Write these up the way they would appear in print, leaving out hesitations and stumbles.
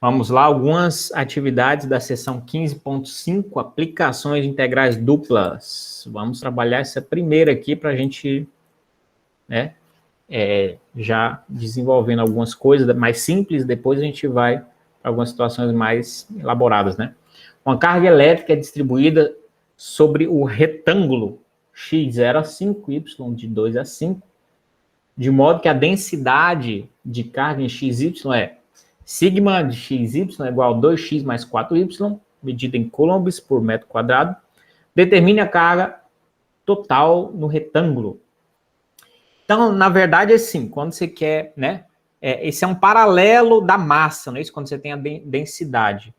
Vamos lá, algumas atividades da seção 15.5, aplicações de integrais duplas. Vamos trabalhar essa primeira aqui para a gente, né, já desenvolvendo algumas coisas mais simples, depois a gente vai para algumas situações mais elaboradas, né? Uma carga elétrica é distribuída sobre o retângulo x0 a 5, y de 2 a 5, de modo que a densidade de carga em xy é sigma de xy é igual a 2x mais 4y, medida em coulombs por metro quadrado. Determine a carga total no retângulo. Então, na verdade, é assim, quando você quer, né? Esse é um paralelo da massa, não é isso? Quando você tem a densidade.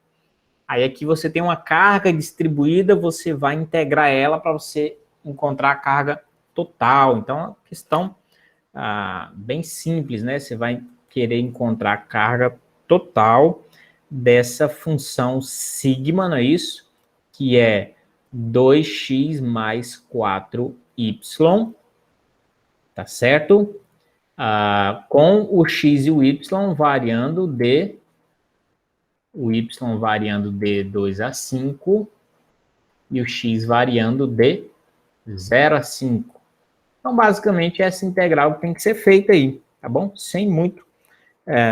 Aí aqui você tem uma carga distribuída, você vai integrar ela para você encontrar a carga total. Então, é uma questão bem simples, né? Você vai querer encontrar a carga total dessa função sigma, não é isso? Que é 2x mais 4y, tá certo? Com o x e o y variando de... O y variando de 2 a 5 e o x variando de 0 a 5. Então, basicamente, essa integral tem que ser feita aí, tá bom? Sem muito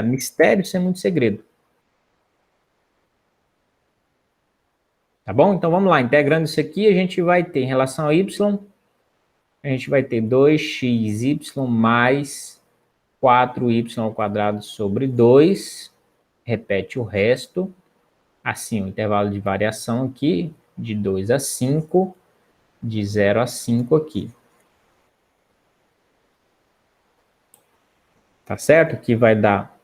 mistério, sem muito segredo. Tá bom? Então, vamos lá. Integrando isso aqui, a gente vai ter, em relação a y, a gente vai ter 2xy mais 4y ao quadrado sobre 2. Repete o resto. Assim, o intervalo de variação aqui, de 2 a 5, de 0 a 5 aqui. Tá certo? Aqui vai dar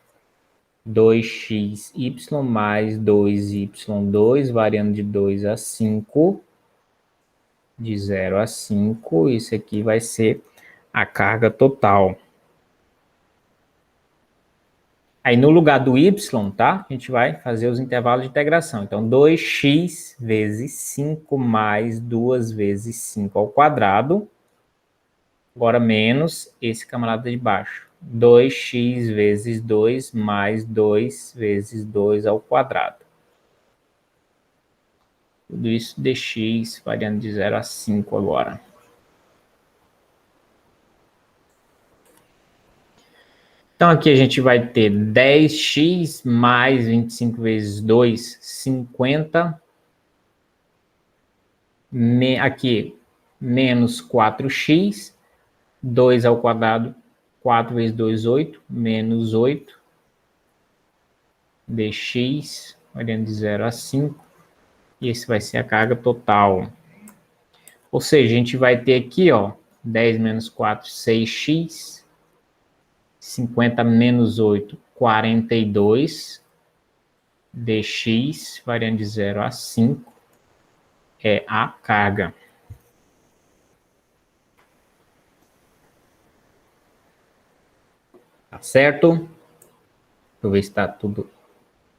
2xy mais 2y2, variando de 2 a 5, de 0 a 5. Isso aqui vai ser a carga total. Aí, no lugar do y, tá? A gente vai fazer os intervalos de integração. Então, 2x vezes 5 mais 2 vezes 5 ao quadrado. Agora, menos esse camarada de baixo. 2x vezes 2 mais 2 vezes 2 ao quadrado. Tudo isso dx variando de 0 a 5 agora. Então, aqui a gente vai ter 10x mais 25 vezes 2, 50. Aqui, menos 4x. 2 ao quadrado, 4 vezes 2, 8. Menos 8. Dx, variando de 0 a 5. E esse vai ser a carga total. Ou seja, a gente vai ter aqui, ó, 10 menos 4, 6x. 50 menos 8, 42, dx, variando de 0 a 5, é a carga. Tá certo? Deixa eu ver se está tudo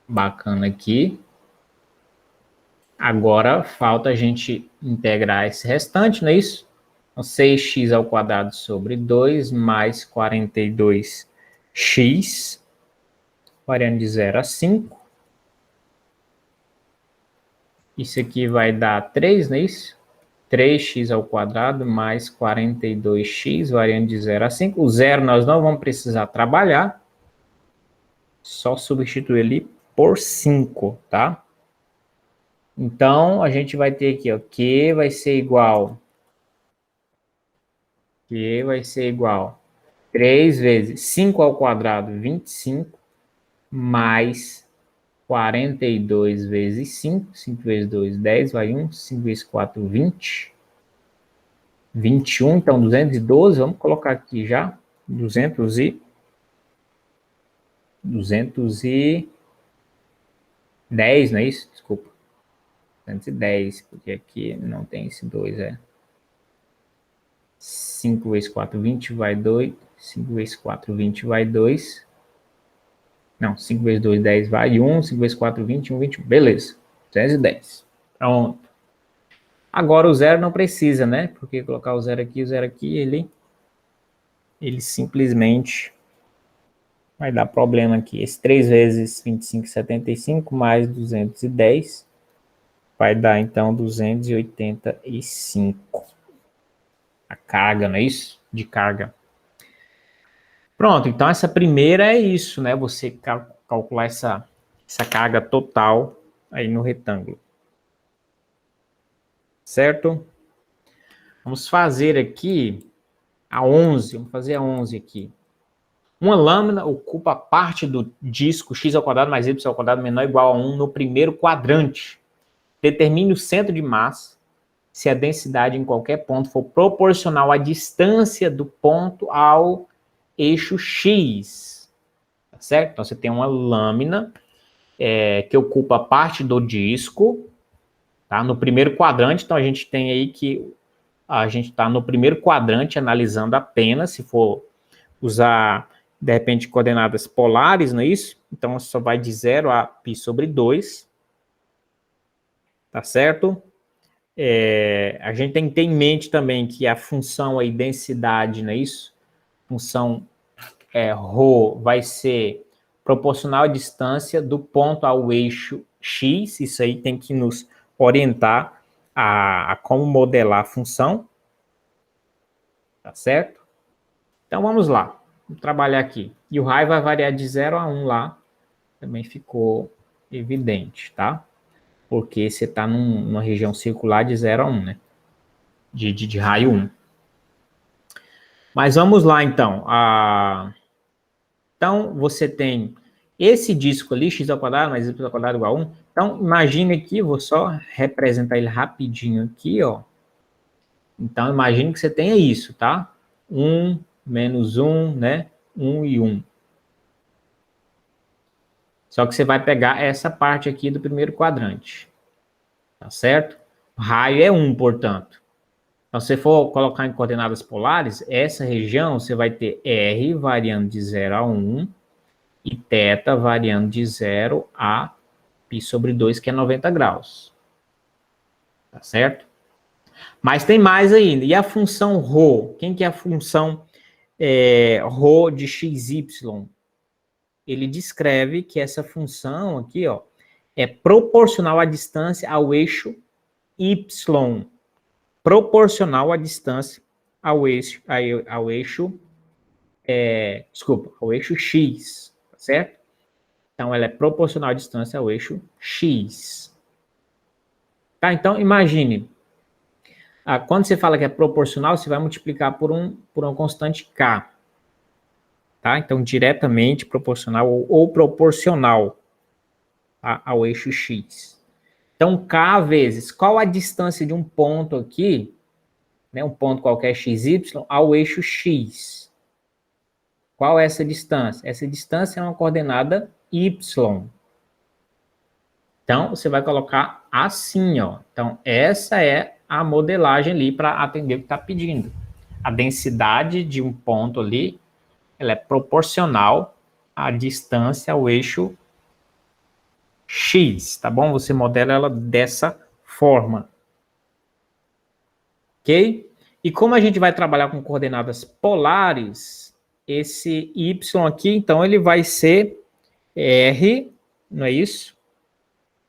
bacana aqui. Agora, falta a gente integrar esse restante, não é isso? Então, 6x ao quadrado sobre 2 mais 42x, variando de 0 a 5. Isso aqui vai dar 3, não é isso? 3x ao quadrado mais 42x, variando de 0 a 5. O zero nós não vamos precisar trabalhar. Só substituir ali por 5, tá? Então, a gente vai ter aqui, ó, Q vai ser igual... Q vai ser igual 3 vezes 5 ao quadrado, 25, mais 42 vezes 5. 5 vezes 2, 10, vai 1. 5 vezes 4, 20. 21, então 212, vamos colocar aqui já, 210, não é isso? Desculpa, 210, porque aqui não tem esse 2, 5 vezes 4, 20, vai 2, 5 vezes 4, 20, vai 2, não, 5 vezes 2, 10, vai 1, 5 vezes 4, 21, 21, beleza, 210, pronto. Agora o zero não precisa, né? Porque colocar o zero aqui, ele simplesmente vai dar problema aqui. Esse 3 vezes 25,75 mais 210 vai dar, então, 285. A carga, não é isso? De carga. Pronto, então essa primeira é isso, né? Você calcular essa carga total aí no retângulo. Certo? Vamos fazer aqui a 11. Vamos fazer a 11 aqui. Uma lâmina ocupa parte do disco x² mais y² menor ou igual a 1 no primeiro quadrante. Determine o centro de massa se a densidade em qualquer ponto for proporcional à distância do ponto ao eixo x. Tá certo? Então, você tem uma lâmina que ocupa parte do disco, tá? No primeiro quadrante. Então, a gente tem aí que a gente está no primeiro quadrante analisando apenas, se for usar, de repente, coordenadas polares, não é isso? Então, só vai de 0 a π/2, tá certo? A gente tem que ter em mente também que a função aí, densidade, não é isso? Função ρ vai ser proporcional à distância do ponto ao eixo x. Isso aí tem que nos orientar a como modelar a função, tá certo? Então, vamos lá. Vamos trabalhar aqui. E o raio vai variar de 0 a 1 lá. Também ficou evidente, tá? Porque você está numa região circular de 0 a 1, né? De raio 1. Mas vamos lá, então. Então, você tem esse disco ali, x² mais y² igual a 1. Então, imagine aqui, vou só representar ele rapidinho aqui, ó. Então, imagine que você tenha isso, tá? 1, menos 1, né? 1 e 1. Só que você vai pegar essa parte aqui do primeiro quadrante. Tá certo? O raio é 1, portanto. Então, se você for colocar em coordenadas polares, essa região você vai ter R variando de 0 a 1 e θ variando de 0 a π/2, que é 90 graus. Tá certo? Mas tem mais ainda. E a função ρ? Quem que é a função ρ de xy? Ele descreve que essa função aqui, ó, é proporcional à distância ao eixo y. Proporcional à distância ao eixo, ao eixo x, tá certo? Então, ela é proporcional à distância ao eixo x. Tá? Então, imagine, quando você fala que é proporcional, você vai multiplicar por uma constante k. Tá? Então, diretamente proporcional ou proporcional ao eixo x. Então, k vezes, qual a distância de um ponto aqui, né, um ponto qualquer xy, ao eixo x? Qual é essa distância? Essa distância é uma coordenada y. Então, você vai colocar assim, ó. Então, essa é a modelagem ali para atender o que está pedindo. A densidade de um ponto ali, ela é proporcional à distância ao eixo x, tá bom? Você modela ela dessa forma. Ok? E como a gente vai trabalhar com coordenadas polares, esse y aqui, então, ele vai ser R, não é isso?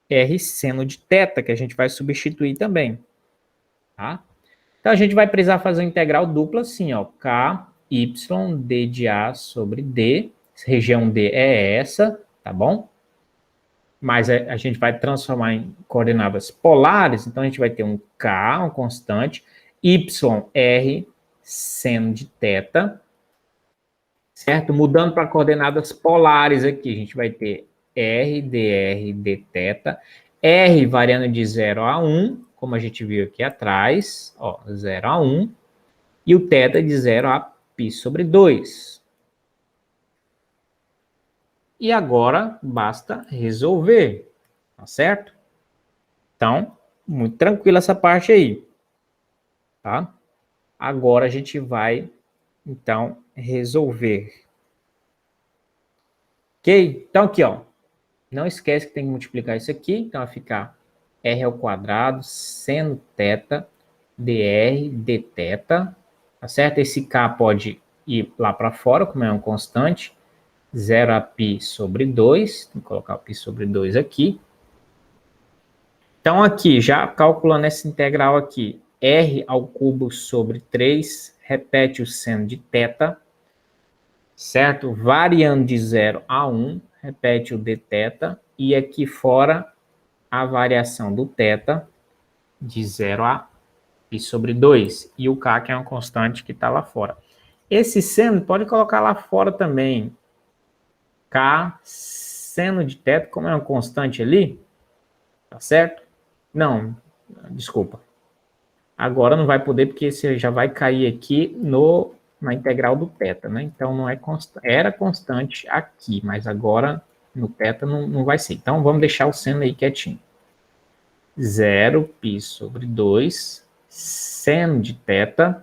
R seno de θ, que a gente vai substituir também. Tá? Então, a gente vai precisar fazer uma integral dupla assim, ó. K, Y, D de A sobre D. Região D é essa, tá bom? Mas a gente vai transformar em coordenadas polares, então a gente vai ter um K, uma constante, Y, R, seno de θ, certo? Mudando para coordenadas polares aqui, a gente vai ter R, dr, dθ, R variando de 0 a 1, como a gente viu aqui atrás, ó, 0 a 1, e o θ de 0 a π/2. E agora basta resolver, tá certo? Então, muito tranquila essa parte aí, tá? Agora a gente vai, então, resolver. Ok? Então, aqui, ó. Não esquece que tem que multiplicar isso aqui. Então, vai ficar r ao quadrado, seno θ, dr, dθ. Tá certo? Esse k pode ir lá para fora, como é uma constante. 0 a π sobre 2. Vou colocar o π sobre 2 aqui. Então, aqui, já calculando essa integral aqui, r ao cubo sobre 3, repete o seno de θ, certo? Variando de 0 a 1, repete o dθ, e aqui fora a variação do θ de 0 a π sobre 2, e o k, que é uma constante que está lá fora. Esse seno pode colocar lá fora também. K, seno de θ, como é uma constante ali, tá certo? Não, desculpa. Agora não vai poder, porque você já vai cair aqui na integral do θ, né? Então não é constante, era constante aqui, mas agora no θ não vai ser. Então vamos deixar o seno aí quietinho. 0 π sobre 2, seno de θ.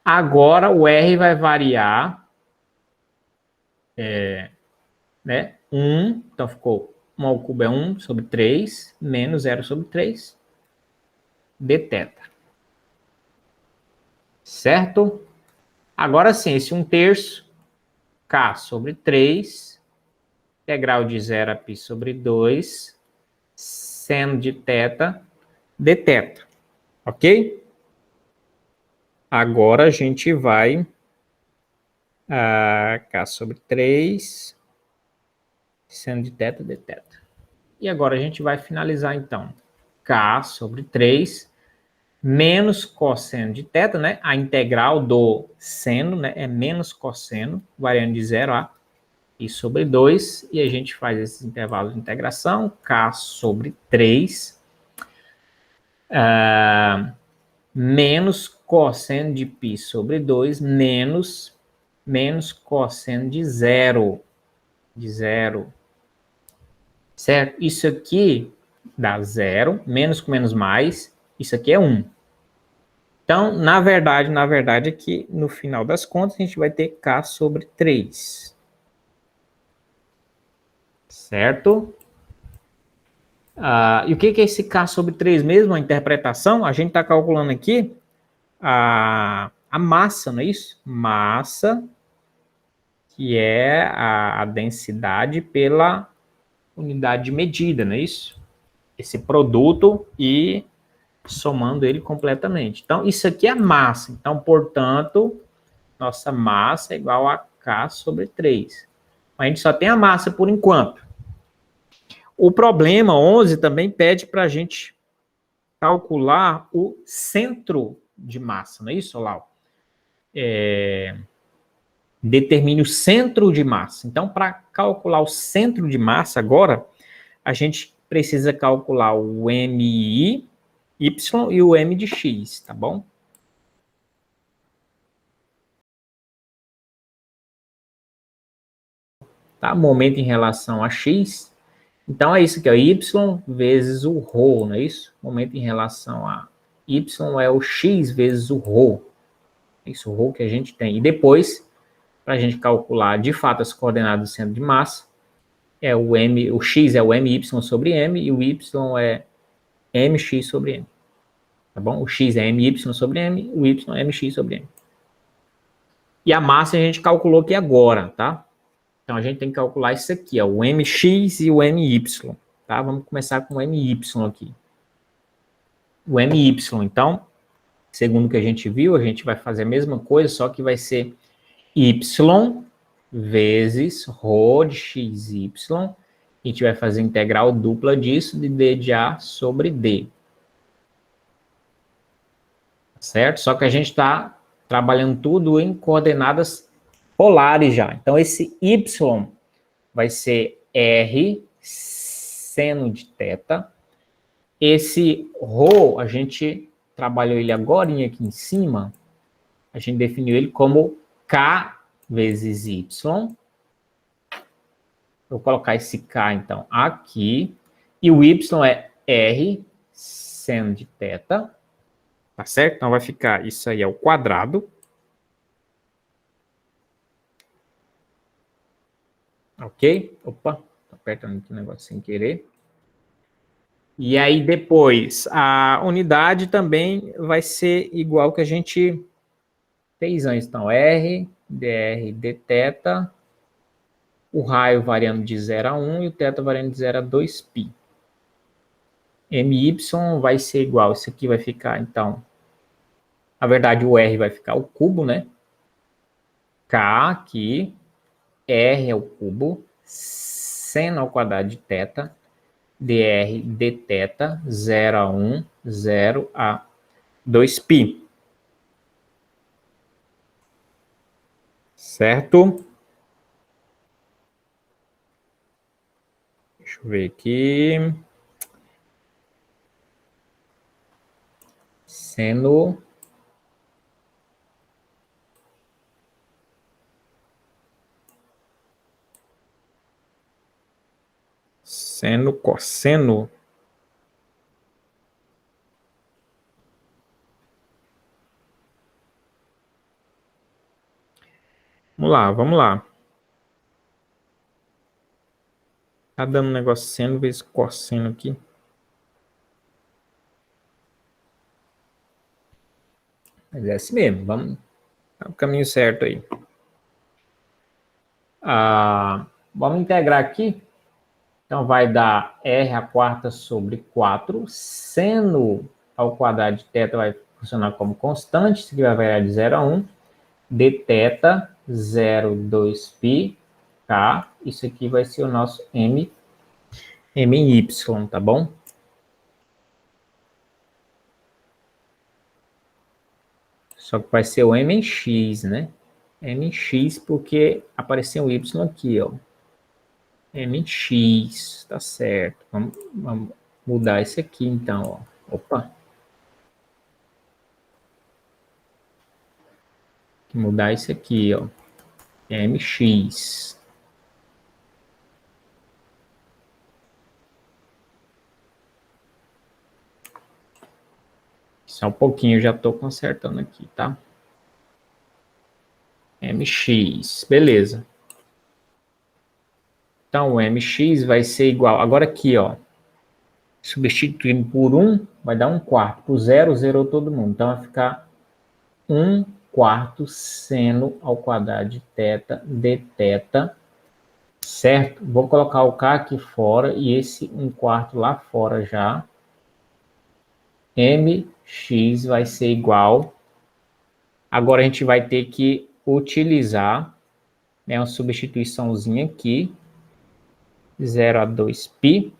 Agora o R vai variar, né? 1, então ficou 1 ao cubo é 1 sobre 3, menos 0 sobre 3, dθ. Certo? Agora sim, esse 1/3, k sobre 3, integral de 0 a π sobre 2, seno de θ, dθ. Ok? Agora a gente vai a k sobre 3, seno de θ, dθ. E agora a gente vai finalizar então. K sobre 3 menos cosseno de θ, né? A integral do seno, né, é menos cosseno, variando de 0 a π sobre 2, e a gente faz esses intervalos de integração, k sobre 3, menos cosseno de π sobre 2, menos cosseno de 0, certo? Isso aqui dá 0, menos com menos mais, isso aqui é 1. Então, na verdade, aqui, no final das contas, a gente vai ter k sobre 3. Certo? E o que é esse k sobre 3 mesmo? A interpretação? A gente está calculando aqui a massa, não é isso? Massa, que é a densidade pela unidade de medida, não é isso? Esse produto e somando ele completamente. Então, isso aqui é massa. Então, portanto, nossa massa é igual a K sobre 3. A gente só tem a massa por enquanto. O problema 11 também pede para a gente calcular o centro de massa, não é isso, Olau? Determine o centro de massa. Então, para calcular o centro de massa agora, a gente precisa calcular o MI, Y e o M de X, tá bom? Tá? Momento em relação a X. Então, é isso aqui, ó, Y vezes o ρ, não é isso? Momento em relação a Y é o X vezes o ρ. É isso, o ρ que a gente tem. E depois, para a gente calcular, de fato, as coordenadas do centro de massa, é o M, o X é o MY sobre M e o Y é MX sobre M. Tá bom? O X é MY sobre M, o Y é MX sobre M. E a massa a gente calculou aqui agora, tá? Então, a gente tem que calcular isso aqui, ó, o MX e o MY, tá? Vamos começar com o MY aqui. O MY, então, segundo o que a gente viu, a gente vai fazer a mesma coisa, só que vai ser Y vezes ρ de XY. A gente vai fazer integral dupla disso, de D de A sobre D. Certo? Só que a gente está trabalhando tudo em coordenadas polares já. Então, esse Y vai ser R seno de θ. Esse ρ, a gente trabalhou ele agora aqui em cima, a gente definiu ele como K vezes Y. Vou colocar esse K, então, aqui. E o Y é R seno de θ. Tá certo? Então, vai ficar isso aí ao quadrado. Ok? Opa, tô apertando aqui o negócio sem querer. E aí, depois, a unidade também vai ser igual que a gente fez antes. Então, R, dr, dθ, o raio variando de 0 a 1 e o θ variando de 0 a 2π. My vai ser igual, isso aqui vai ficar, então, na verdade o R vai ficar o cubo, né? K aqui, R é o cubo, seno ao quadrado de θ, dr dθ, 0 a 1, 0 a 2π. Certo? Deixa eu ver aqui. Seno cosseno. Vamos lá. Tá dando um negócio seno vezes cosseno aqui. Mas é assim mesmo, vamos no caminho certo aí. Vamos integrar aqui. Então, vai dar R a quarta sobre 4. Seno ao quadrado de θ vai funcionar como constante. Isso aqui vai variar de 0 a 1. Dθ, 0, 2π, K. Isso aqui vai ser o nosso M em Y, tá bom? Só que vai ser o M em X, né? M em X porque apareceu um Y aqui, ó. M em X, tá certo. Vamos mudar isso aqui, então, ó. Opa. Mudar isso aqui, ó. MX. Só um pouquinho, eu já estou consertando aqui, tá? MX, beleza. Então, o MX vai ser igual... Agora aqui, ó. Substituindo por 1, vai dar 1/4. Por 0, zerou todo mundo. Então, vai ficar 1/4 seno ao quadrado de θ dθ, certo? Vou colocar o K aqui fora e esse 1/4 lá fora já. MX vai ser igual. Agora a gente vai ter que utilizar, né, uma substituiçãozinha aqui. 0 a 2π.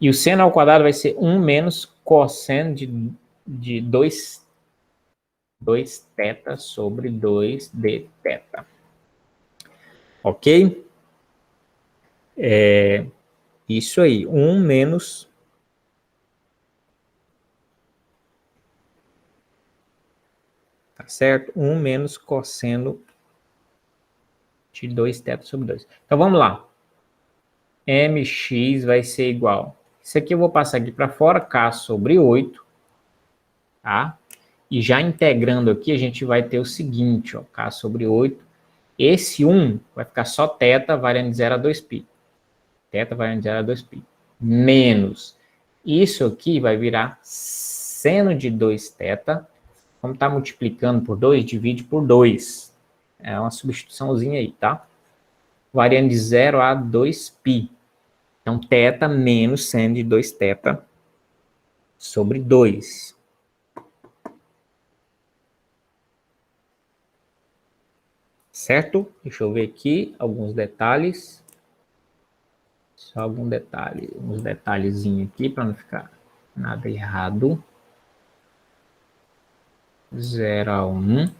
E o seno ao quadrado vai ser 1 menos cosseno de 2 θ sobre 2 dθ. Ok? Isso aí. 1 menos... Tá certo? 1 menos cosseno de 2 θ sobre 2. Então, vamos lá. Mx vai ser igual. Isso aqui eu vou passar aqui para fora, K sobre 8. Tá? E já integrando aqui, a gente vai ter o seguinte, ó, K sobre 8. Esse 1 vai ficar só θ variando de 0 a 2π. Θ variando de 0 a 2π. Menos. Isso aqui vai virar seno de 2θ. Como está multiplicando por 2, divide por 2. É uma substituiçãozinha aí, tá? Variando de 0 a 2π. Então, θ menos seno de 2θ sobre 2. Certo? Deixa eu ver aqui alguns detalhes. Só algum detalhe, uns detalhezinhos aqui para não ficar nada errado. 0 a 1.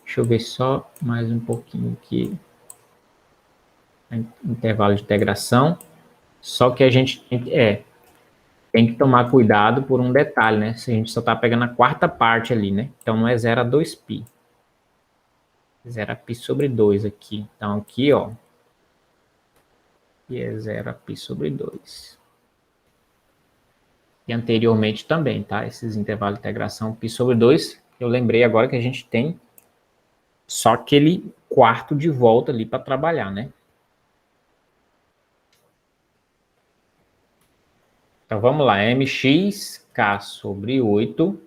Deixa eu ver só mais um pouquinho aqui. Intervalo de integração. Só que a gente tem que tomar cuidado por um detalhe, né? Se a gente só está pegando a quarta parte ali, né? Então não é 0 a 2π. 0 a π sobre 2 aqui. Então aqui, ó. E é 0 a π sobre 2. E anteriormente também, tá? Esses intervalos de integração π sobre 2. Eu lembrei agora que a gente tem só aquele quarto de volta ali para trabalhar, né? Então vamos lá. Mx, K sobre 8.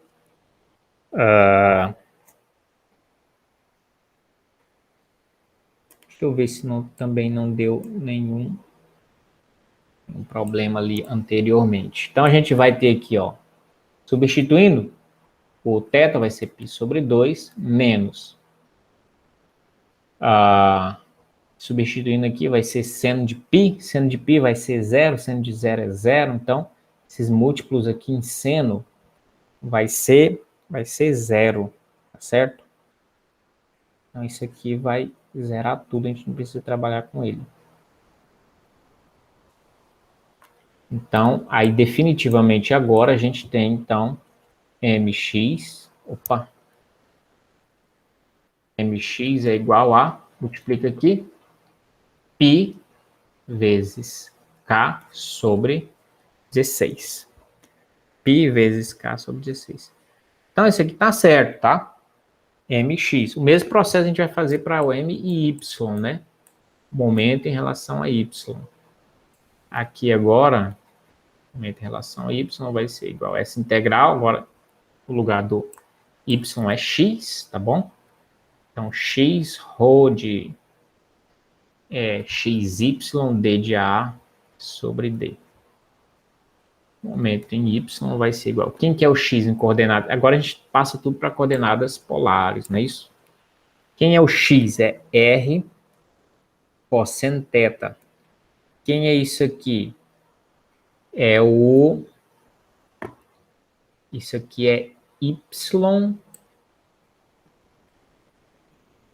Deixa eu ver se também não deu nenhum problema ali anteriormente. Então, a gente vai ter aqui, ó, substituindo, o θ vai ser π sobre 2 menos, substituindo aqui vai ser seno de π vai ser 0, seno de 0 é 0, então, esses múltiplos aqui em seno vai ser 0, tá certo? Então, isso aqui vai zerar tudo, a gente não precisa trabalhar com ele. Então, aí definitivamente agora a gente tem, então, mx é igual a, multiplica aqui, π vezes k sobre 16. Π vezes k sobre 16. Então, isso aqui está certo, tá? mx. O mesmo processo a gente vai fazer para o m e y, né? Momento em relação a y. Aqui agora, momento em relação a y vai ser igual a essa integral. Agora, o lugar do y é x, tá bom? Então, x rho de xy d de a sobre d. Momento em y vai ser igual. Quem que é o x em coordenadas? Agora a gente passa tudo para coordenadas polares, não é isso? Quem é o x? É r cosseno θ. Quem é isso aqui? É o... Isso aqui é y.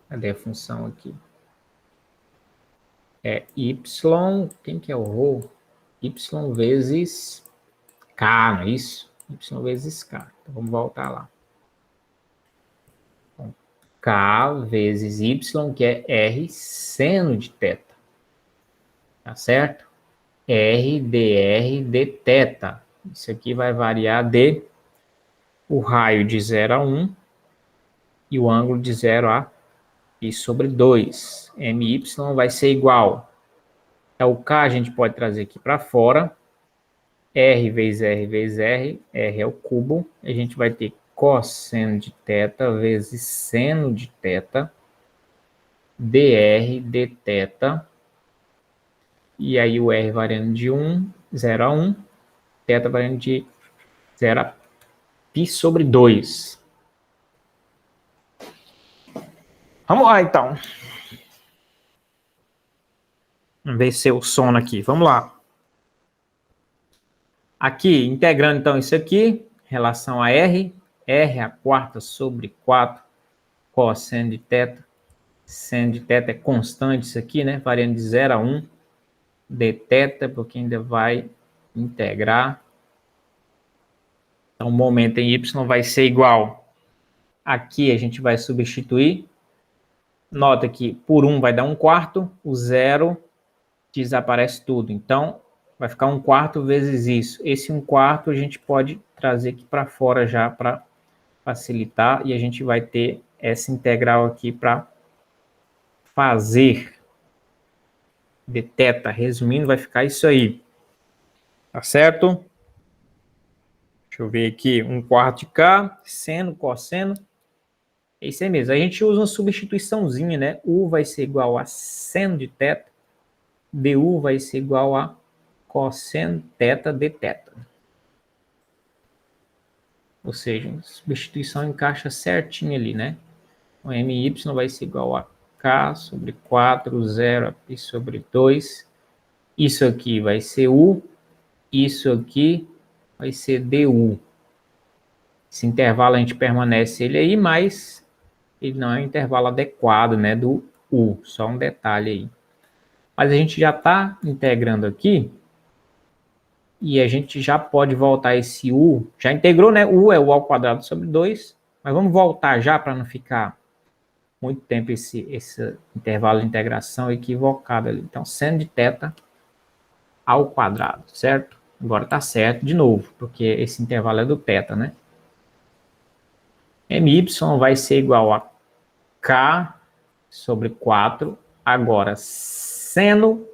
Cadê a função aqui? É y. Quem que é o rho? Y vezes k, não é isso? Y vezes k. Então, vamos voltar lá. Então, k vezes y, que é r seno de θ. Tá certo? R dr dθ. Isso aqui vai variar de o raio de 0 a 1 e o ângulo de 0 a π sobre 2. My vai ser igual. Então, o k a gente pode trazer aqui para fora. R vezes R vezes R. R é o cubo. A gente vai ter cosseno de θ vezes seno de θ. dr dθ. E aí o R variando de 0 a 1. θ variando de 0 a π sobre 2. Vamos lá, então. Vamos ver se eu sono aqui. Vamos lá. Aqui, integrando, então, isso aqui, relação a R. R a quarta sobre 4 cosseno de θ. Seno de θ é constante isso aqui, né? Variando de 0 a 1. dθ, porque ainda vai integrar. Então, o momento em y vai ser igual. Aqui a gente vai substituir. Nota que por 1 vai dar 1/4, o 0 desaparece tudo. Então, vai ficar 1/4 vezes isso. Esse 1/4 a gente pode trazer aqui para fora já para facilitar. E a gente vai ter essa integral aqui para fazer dθ. Resumindo, vai ficar isso aí. Tá certo? Deixa eu ver aqui. 1/4 de k, seno, cosseno. É isso aí mesmo. A gente usa uma substituiçãozinha, né? U vai ser igual a seno de θ. du vai ser igual a cosseno θ dθ. Ou seja, a substituição encaixa certinho ali, né? O my vai ser igual a k sobre 4, 0 a π sobre 2. Isso aqui vai ser u. Isso aqui vai ser du. Esse intervalo a gente permanece ele aí, mas ele não é um intervalo adequado, né, do u. Só um detalhe aí. Mas a gente já está integrando aqui e a gente já pode voltar esse u. Já integrou, né? U é o ao quadrado sobre 2. Mas vamos voltar já para não ficar muito tempo esse intervalo de integração equivocado ali. Então, seno de θ ao quadrado, certo? Agora está certo de novo, porque esse intervalo é do θ, né? My vai ser igual a k sobre 4. Agora, seno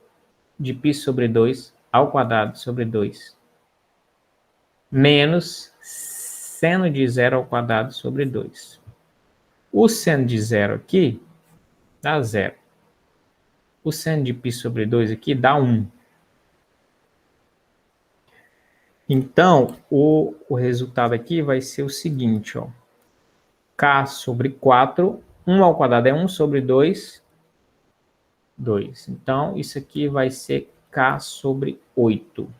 de π sobre 2 ao quadrado sobre 2. Menos seno de 0 ao quadrado sobre 2. O seno de 0 aqui dá 0. O seno de π sobre 2 aqui dá 1. Então, o resultado aqui vai ser o seguinte, ó. K sobre 4, 1 ao quadrado é 1 sobre 2, 2. Então, isso aqui vai ser K sobre 8.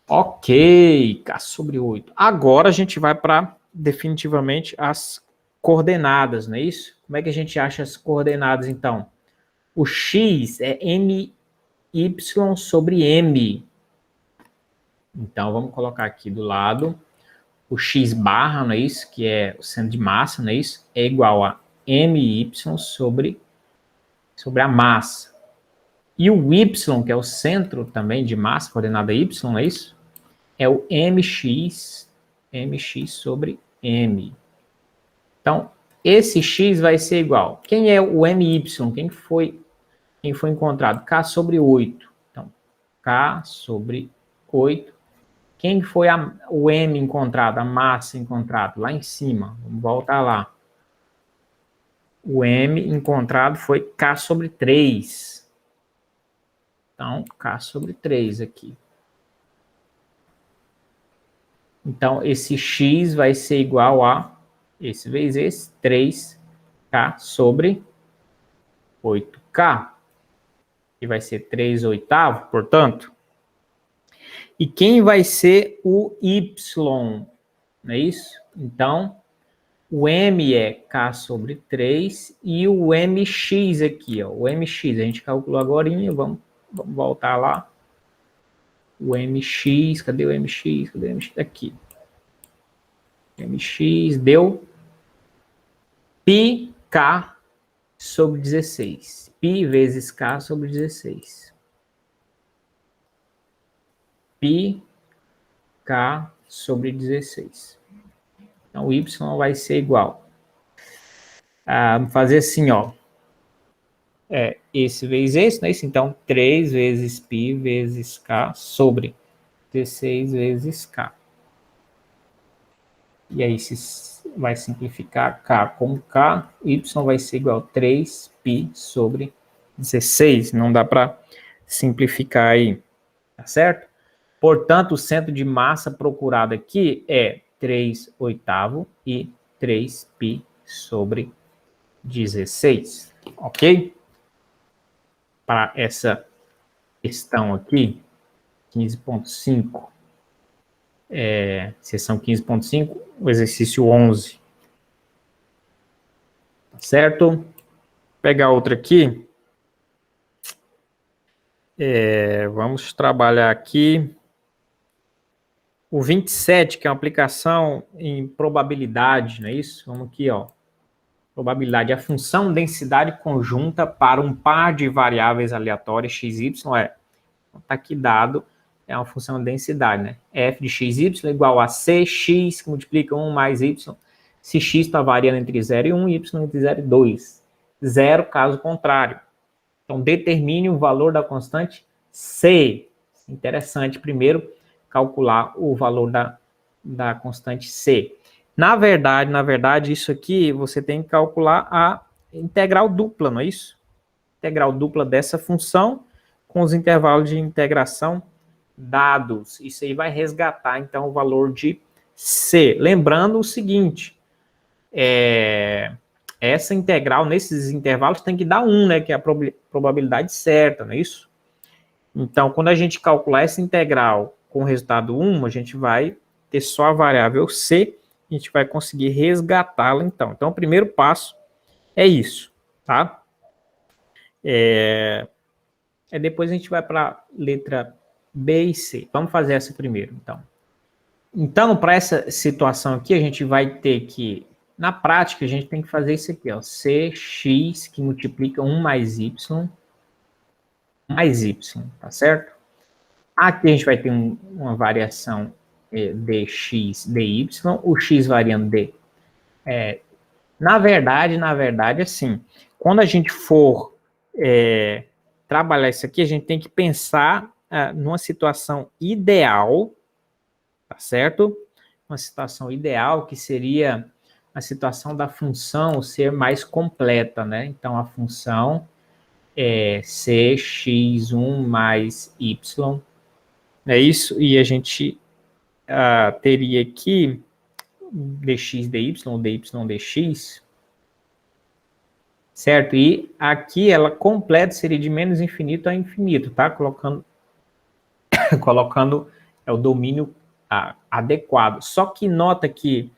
Ok, K sobre 8. Agora a gente vai para, definitivamente, as coordenadas, não é isso? Como é que a gente acha as coordenadas, então? O x é my sobre m. Então, vamos colocar aqui do lado o x barra, não é isso? Que é o centro de massa, não é isso? É igual a my sobre a massa. E o y, que é o centro também de massa, coordenada y, não é isso? É o mx sobre m. Então, esse x vai ser igual. Quem é o my? Quem foi encontrado? K sobre 8. Então, K sobre 8. Quem foi o m encontrado, a massa encontrada? Lá em cima. Vamos voltar lá. O m encontrado foi K sobre 3. Então, K sobre 3 aqui. Então, esse x vai ser igual a, esse vezes esse, 3K sobre 8K. Que vai ser 3 oitavos, portanto. E quem vai ser o y? Não é isso? Então, o m é K sobre 3 e o mx aqui, ó, o mx, a gente calculou agora, vamos voltar lá. O mx, cadê o mx? Cadê o mx? Aqui. Mx deu πk sobre 16. Π vezes k sobre 16. πk sobre 16. Então, o y vai ser igual. Vamos fazer assim, ó. Esse vezes esse, né? Então, 3 vezes π vezes k sobre 16 vezes k. E aí, se vai simplificar k com k, y vai ser igual a 3π sobre 16. Não dá para simplificar aí, tá certo? Portanto, o centro de massa procurado aqui é 3 oitavos e 3π sobre 16, ok? Para essa questão aqui, 15.5, seção 15.5, o exercício 11. Tá certo? Vou pegar outra aqui. Vamos trabalhar aqui o 27, que é uma aplicação em probabilidade, não é isso? Vamos aqui, ó. Probabilidade, a função densidade conjunta para um par de variáveis aleatórias x, y, está aqui dado, é uma função densidade, né? F de x, y é igual a cx, que multiplica 1 mais y, se x está variando entre 0 e 1, y entre 0 e 2. 0, caso contrário. Então, determine o valor da constante c. Interessante, primeiro, calcular o valor da constante c. Na verdade, isso aqui você tem que calcular a integral dupla, não é isso? Integral dupla dessa função com os intervalos de integração dados. Isso aí vai resgatar, então, o valor de c. Lembrando o seguinte, essa integral, nesses intervalos, tem que dar 1, né? Que é a probabilidade certa, não é isso? Então, quando a gente calcular essa integral com o resultado 1, a gente vai ter só a variável c, a gente vai conseguir resgatá-la, então. Então, o primeiro passo é isso, tá? Depois a gente vai para a letra B e C. Vamos fazer essa primeiro, então. Então, para essa situação aqui, a gente vai ter que, na prática, a gente tem que fazer isso aqui, ó. Cx, que multiplica 1 mais y, tá certo? Aqui a gente vai ter uma variação dx, dy, o x variando d. Na verdade, assim, quando a gente for trabalhar isso aqui, a gente tem que pensar numa situação ideal, tá certo? Uma situação ideal que seria a situação da função ser mais completa, né? Então, a função é cx1 mais y, é isso? E a gente teria aqui dx dy, dy dx, certo? E aqui ela completa seria de menos infinito a infinito, tá? Colocando o domínio adequado. Só que nota que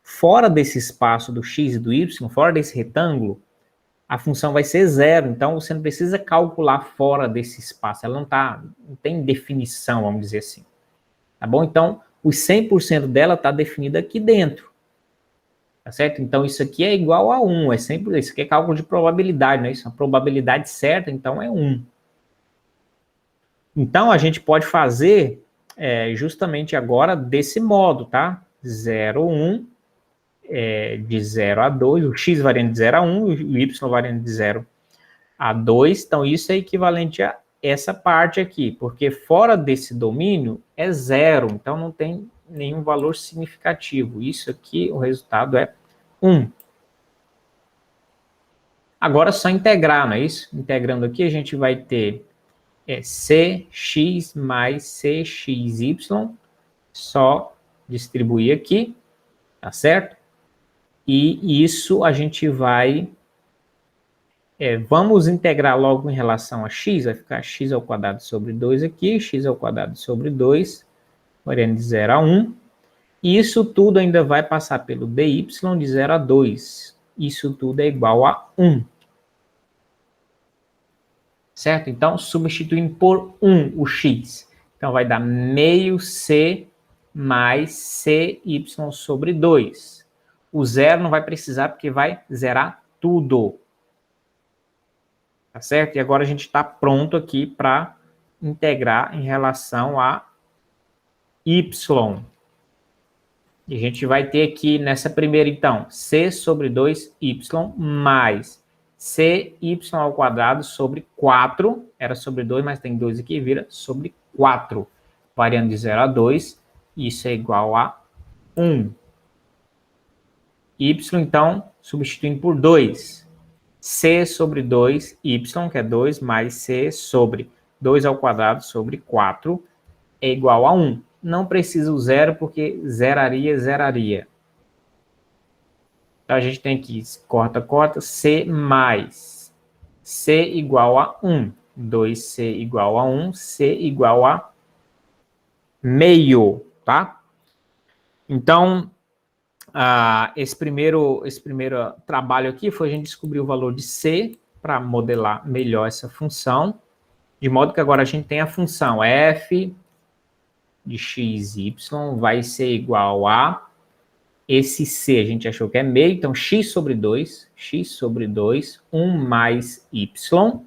fora desse espaço do x e do y, fora desse retângulo, a função vai ser zero. Então, você não precisa calcular fora desse espaço. Ela não tem definição, vamos dizer assim. Tá bom? Então, os 100% dela está definido aqui dentro. Tá certo? Então, isso aqui é igual a 1. Isso aqui é cálculo de probabilidade, não é isso? A probabilidade certa, então, é 1. Então, a gente pode fazer justamente agora desse modo, tá? 0, 1, de 0 a 2, o x variando de 0 a 1, o y variando de 0 a 2. Então, isso é equivalente a essa parte aqui, porque fora desse domínio é 0, então não tem nenhum valor significativo. Isso aqui, o resultado é 1. Agora é só integrar, não é isso? Integrando aqui, a gente vai ter cx mais cxy, só distribuir aqui, tá certo? E isso a gente vai... vamos integrar logo em relação a x, vai ficar x ao quadrado sobre 2 aqui, x ao quadrado sobre 2, variando de 0 a 1. E isso tudo ainda vai passar pelo dy de 0 a 2. Isso tudo é igual a 1. Certo? Então, substituindo por 1 o x. Então, vai dar meio c mais cy sobre 2. O zero não vai precisar porque vai zerar tudo. Tá certo? E agora a gente está pronto aqui para integrar em relação a y. E a gente vai ter aqui nessa primeira, então, c sobre 2y mais cy ao quadrado sobre 4. Era sobre 2, mas tem 2 aqui, vira sobre 4. Variando de 0 a 2, isso é igual a 1. Y, então, substituindo por 2. C sobre 2y, que é 2, mais c sobre 2 ao quadrado sobre 4, é igual a 1. Não precisa o zero, porque zeraria. Então, a gente tem aqui, corta, c mais c igual a 1. 2c igual a 1, c igual a meio, tá? Então, esse primeiro trabalho aqui foi a gente descobrir o valor de c para modelar melhor essa função, de modo que agora a gente tem a função f de xy vai ser igual a esse c, a gente achou que é meio, então x sobre 2, 1 mais y,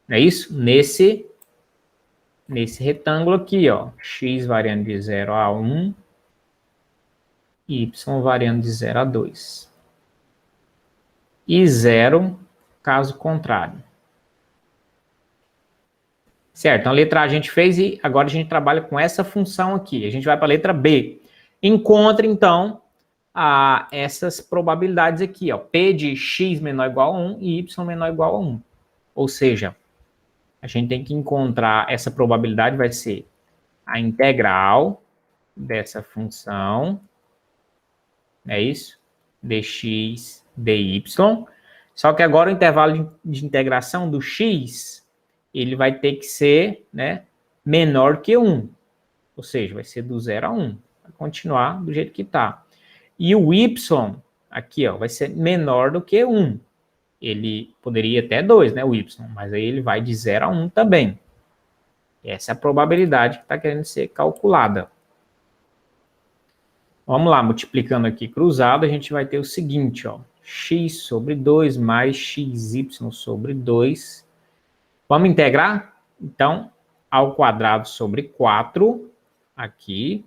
não é isso? Nesse retângulo aqui, ó, x variando de 0 a 1, y variando de 0 a 2. E 0, caso contrário. Certo, então a letra A a gente fez e agora a gente trabalha com essa função aqui. A gente vai para a letra B. Encontre, então, essas probabilidades aqui, ó. P de x menor ou igual a 1 e y menor ou igual a 1. Ou seja, a gente tem que encontrar essa probabilidade, vai ser a integral dessa função, é isso? Dx, dy. Só que agora o intervalo de integração do x, ele vai ter que ser, né, menor que 1. Ou seja, vai ser do 0 a 1. Vai continuar do jeito que está. E o y, aqui, ó, vai ser menor do que 1. Ele poderia até 2, né, o y, mas aí ele vai de 0 a 1 também. Essa é a probabilidade que está querendo ser calculada. Vamos lá, multiplicando aqui cruzado, a gente vai ter o seguinte, ó, x sobre 2 mais xy sobre 2. Vamos integrar? Então, ao quadrado sobre 4, aqui,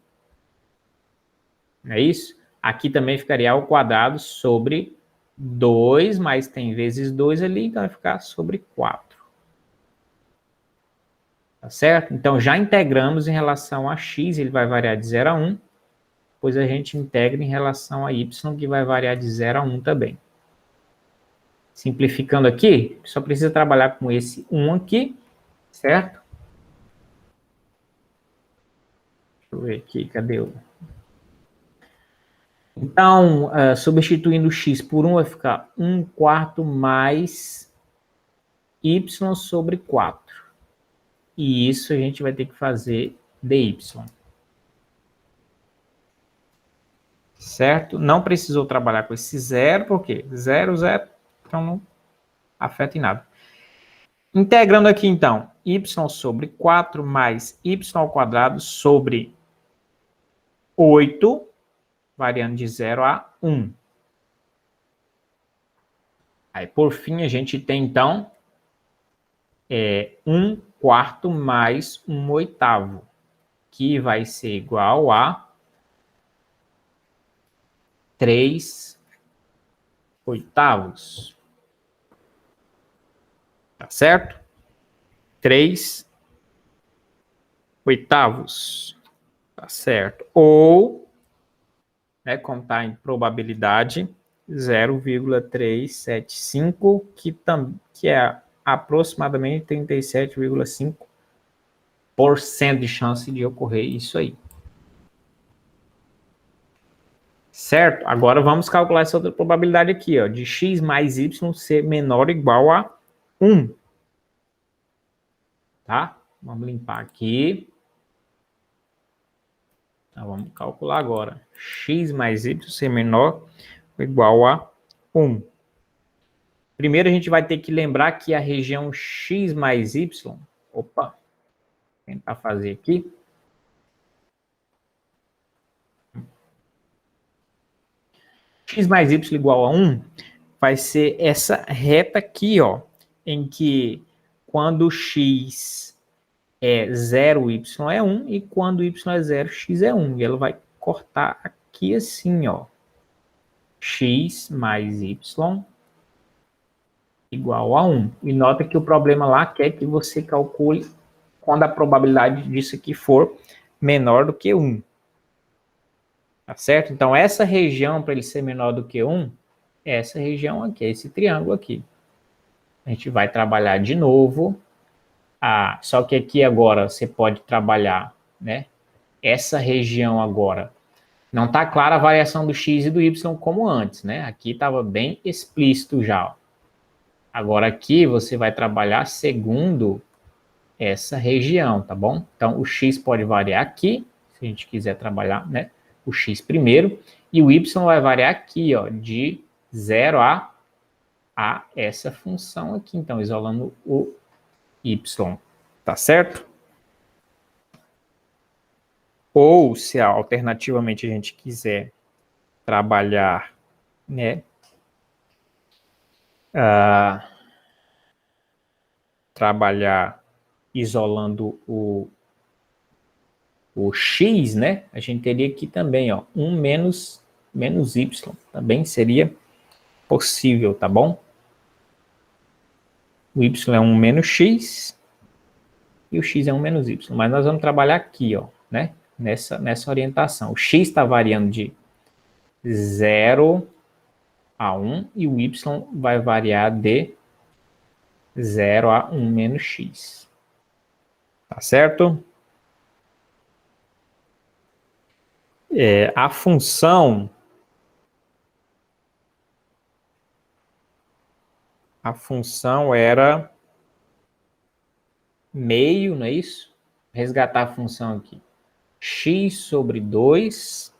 não é isso? Aqui também ficaria ao quadrado sobre 2, mas tem vezes 2 ali, então vai ficar sobre 4. Tá certo? Então, já integramos em relação a x, ele vai variar de 0 a 1. depois a gente integra em relação a y, que vai variar de 0 a 1 também. Simplificando aqui, só precisa trabalhar com esse 1 aqui, certo? Deixa eu ver aqui, cadê o... Então, substituindo o x por 1, vai ficar 1 quarto mais y sobre 4. E isso a gente vai ter que fazer dy. Certo? Não precisou trabalhar com esse zero, porque 0, 0, então não afeta em nada. Integrando aqui, então, y sobre 4 mais y ao quadrado sobre 8, variando de 0 a 1. Aí, por fim, a gente tem, então, 1 quarto mais 1 oitavo, que vai ser igual a 3 oitavos. Tá certo? 3 oitavos. Tá certo. Ou, né, como está em probabilidade, 0,375, que é aproximadamente 37,5% de chance de ocorrer isso aí. Certo? Agora vamos calcular essa outra probabilidade aqui, ó, de x mais y ser menor ou igual a 1. Tá? Vamos limpar aqui. Então, vamos calcular agora. X mais y ser menor ou igual a 1. Primeiro a gente vai ter que lembrar que a região x mais y... Opa! Vou tentar fazer aqui. X mais y igual a 1 vai ser essa reta aqui, ó, em que quando x é 0, y é 1, e quando y é 0, x é 1. E ela vai cortar aqui assim, ó. X mais y igual a 1. E nota que o problema lá quer que você calcule quando a probabilidade disso aqui for menor do que 1. Tá certo? Então, essa região, para ele ser menor do que 1, é essa região aqui, é esse triângulo aqui. A gente vai trabalhar de novo. Só que aqui agora você pode trabalhar, né? Essa região agora. Não está clara a variação do x e do y como antes, né? Aqui estava bem explícito já. Ó. Agora aqui você vai trabalhar segundo essa região, tá bom? Então, o x pode variar aqui, se a gente quiser trabalhar, né? O x primeiro, e o y vai variar aqui, ó, de 0 a essa função aqui, então, isolando o y, tá certo? Ou, se alternativamente a gente quiser trabalhar, né, trabalhar isolando o x, né, a gente teria aqui também, ó, 1 menos y, também seria possível, tá bom? O y é 1 menos x e o x é 1 menos y, mas nós vamos trabalhar aqui, ó, né, nessa orientação. O x está variando de 0 a 1 e o y vai variar de 0 a 1 menos x. Tá certo? A função era meio, não é isso? Resgatar a função aqui. X sobre 2,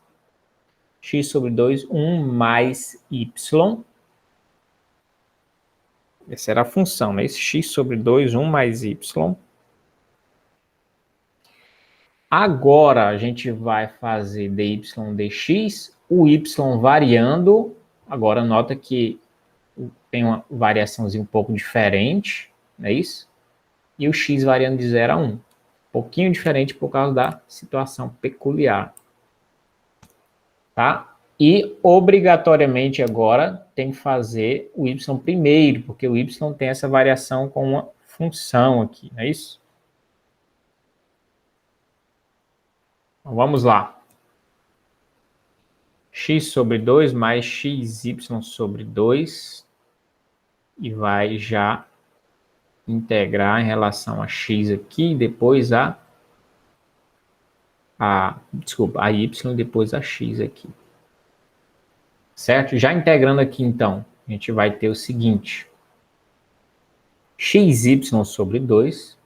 1 mais y. Essa era a função, né? Esse x sobre 2, 1 mais y. Agora a gente vai fazer dy dx, o y variando. Agora nota que tem uma variaçãozinha um pouco diferente, não é isso? E o x variando de 0 a 1. Um pouquinho diferente por causa da situação peculiar. Tá? E obrigatoriamente agora tem que fazer o y primeiro, porque o y tem essa variação com uma função aqui, não é isso? Então, vamos lá. x sobre 2 mais xy sobre 2, e vai já integrar em relação a x aqui, depois desculpa, a y, depois a x aqui. Certo? Já integrando aqui, então, a gente vai ter o seguinte: xy sobre 2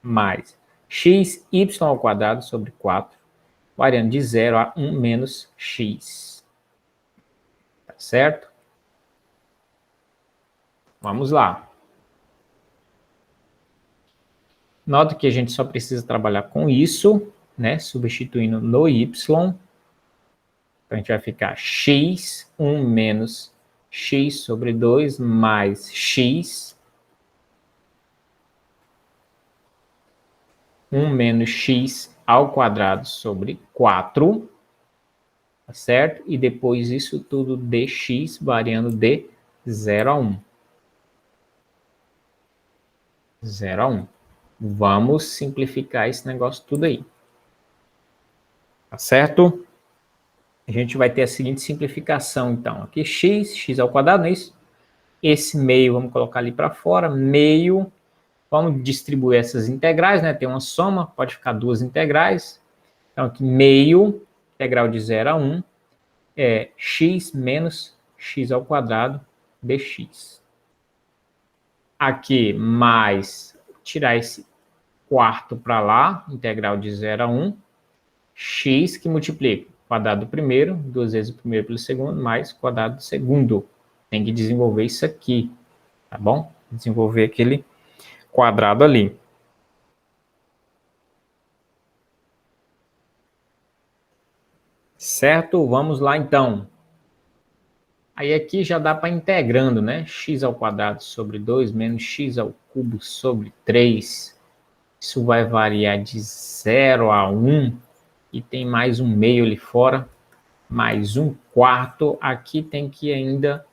mais xy ao quadrado sobre 4, variando de 0 a 1 menos x. Tá certo? Vamos lá. Nota que a gente só precisa trabalhar com isso, né? Substituindo no y. Então, a gente vai ficar x, 1 menos x sobre 2 mais x, 1 menos x ao quadrado sobre 4, tá certo? E depois isso tudo dx variando de 0 a 1. 0 a 1. Vamos simplificar esse negócio tudo aí. Tá certo? A gente vai ter a seguinte simplificação, então. Aqui x ao quadrado, não é isso? Esse meio, vamos colocar ali para fora. Meio, vamos distribuir essas integrais, né? Tem uma soma, pode ficar duas integrais. Então, aqui meio, integral de 0 a 1, é x menos x ao quadrado dx. Aqui, mais, tirar esse quarto para lá, integral de 0 a 1, x que multiplica o quadrado do primeiro, duas vezes o primeiro pelo segundo, mais o quadrado do segundo. Tem que desenvolver isso aqui, tá bom? Desenvolver aquele quadrado ali. Certo? Vamos lá, então. Aí aqui já dá para integrando, né? X ao quadrado sobre 2 menos x ao cubo sobre 3. Isso vai variar de 0 a 1. E tem mais um meio ali fora. Mais um quarto. Aqui tem que ainda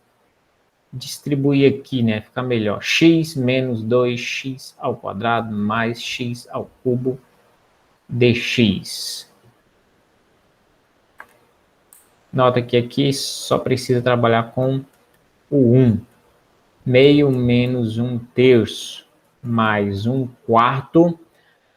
distribuir aqui, né? Fica melhor. X menos 2x ao quadrado mais x ao cubo dx. Nota que aqui só precisa trabalhar com o 1. Meio menos 1/3 mais 1/4.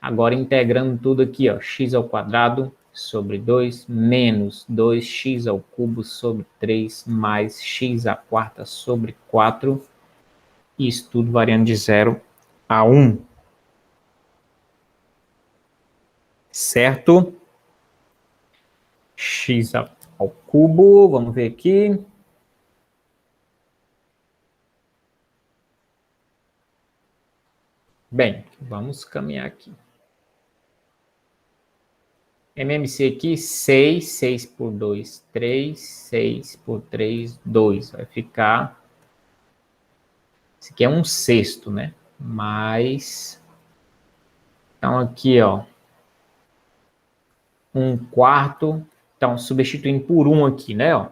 Agora integrando tudo aqui, ó. X ao quadrado sobre 2 menos 2x ao cubo sobre 3 mais x à quarta sobre 4. Isso tudo variando de 0 a 1. Certo? X ao cubo, vamos ver aqui. Bem, vamos caminhar aqui. MMC aqui, 6, 6 por 2, 3, 6 por 3, 2. Vai ficar... Esse aqui é 1/6, né? Mais... Então, aqui, ó. 1/4. Então, substituindo por 1 aqui, né? Ó.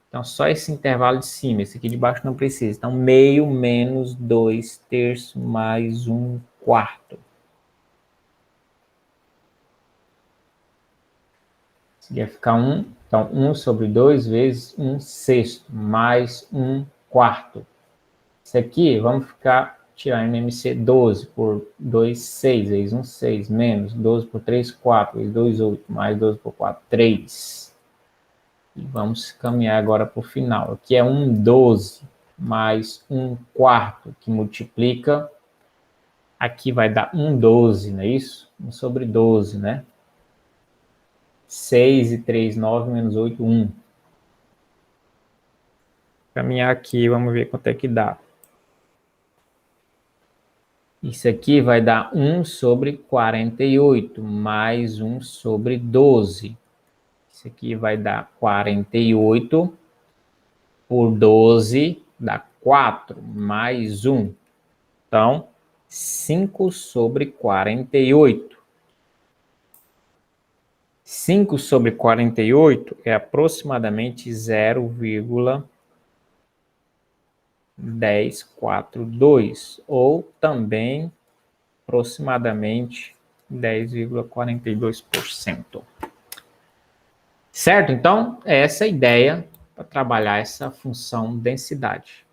Então, só esse intervalo de cima. Esse aqui de baixo não precisa. Então, meio menos 2/3 mais 1/4. Esse aqui vai ficar 1. Então, 1 sobre 2 vezes 1/6 mais 1/4. Isso aqui, vamos tirar MMC 12 por 2, 6, vezes 1, 6, menos 12 por 3, 4, vezes 2, 8, mais 12 por 4, 3. E vamos caminhar agora para o final. Aqui é 1/12 mais 1/4, que multiplica. Aqui vai dar 1/12, não é isso? 1 sobre 12, né? 6 e 3, 9, menos 8, 1. Caminhar aqui, vamos ver quanto é que dá. Isso aqui vai dar 1 sobre 48, mais 1 sobre 12. Isso aqui vai dar 48 por 12, dá 4, mais 1. Então, 5 sobre 48. 5 sobre 48 é aproximadamente 0,1042, ou também aproximadamente 10,42%. Certo? Então, é essa a ideia para trabalhar essa função densidade.